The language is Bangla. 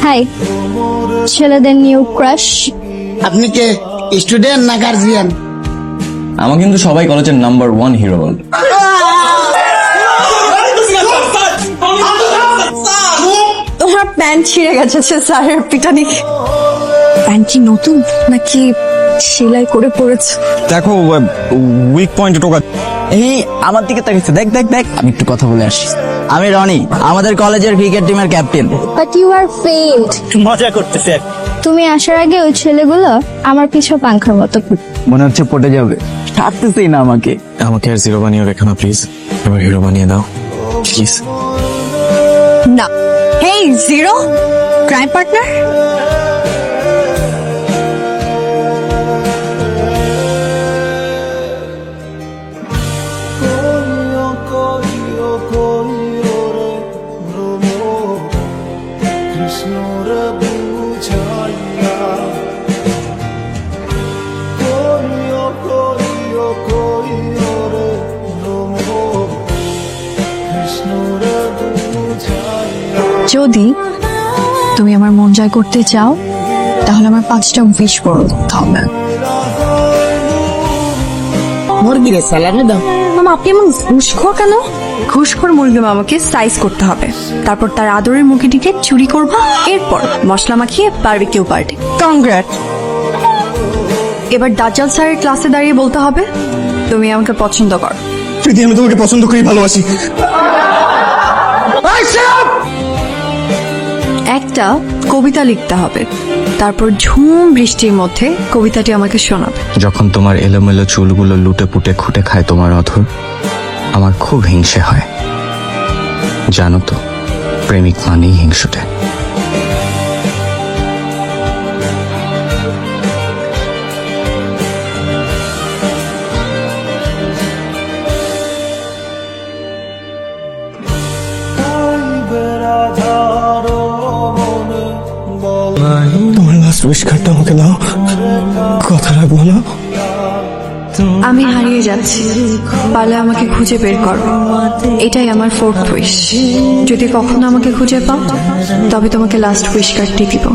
হাই, ছেলেদের নিউ ক্রাশ। আপনি কে স্টুডেন্ট না গার্জিয়ান? আমার কিন্তু সবাই কলেজের নাম্বার 1 হিরো বল। তোমার প্যান্ট ছিঁড়ে গেছে স্যারের পিটানি। প্যান্ট কি নতুন নাকি সেলাই করে পড়েছে? দেখো উইক পয়েন্টে টোকা। এই আমার দিকে তাকিয়েছে, দেখ দেখ দেখ। আমি একটু কথা বলে আসি। আমি রনি, আমাদের কলেজের ক্রিকেট টিমের captain. But you are failed. মজা করতেছে। তুমি আসার আগে ওই ছেলেগুলো আমার পিছু পাংখার মতো ঘুরছে। মনে হচ্ছে পটে যাবে, ছাড়তেছেই না আমাকে। আমাকে আর জিরো বানিয়ে রেখো না প্লিজ, এবার হিরো বানিয়ে দাও প্লিজ। না। হেই জিরো, ক্রাইম পার্টনার। যদি তুমি আমার মন জয় করতে চাও তাহলে আমার 5টা উইশ পূরণ করতে হবে। মুরগিরে সালামি দাও। মামা আপনি এমন ঘুষখোর কেন? ঘুষখোর মুরগি মামাকে সাইজ করতে হবে, তারপর তার আদরের মুরগিটিকে চুরি করবা, এরপর মশলা মাখিয়ে বারবিকিউ পার্টি। কংগ্রেট। এবার দাজ্জাল স্যারের ক্লাসে দাঁড়িয়ে বলতে হবে তুমি আমাকে পছন্দ করো। প্রীতি, আমি তোমাকে পছন্দ করি, ভালোবাসি। একটা কবিতা লিখতে হবে, তারপর ঝুম বৃষ্টির মধ্যে কবিতাটি আমাকে শোনাবে। যখন তোমার এলোমেলো চুলগুলো লুটে পুটে খুঁটে খায় তোমার অধর, আমার খুব হিংসে হয়। জানো তো, প্রেমিক মানেই হিংসুটে। তোমার লাস্ট উইশ কার্ডটা আমাকে দাও, কথা রাখবো না। আমি হারিয়ে যাচ্ছি, পারলে আমাকে খুঁজে বের করো। এটাই আমার 4th উইশ। যদি কখনো আমাকে খুঁজে পাও তবে তোমাকে লাস্ট উইশ কার্ডটি দিব।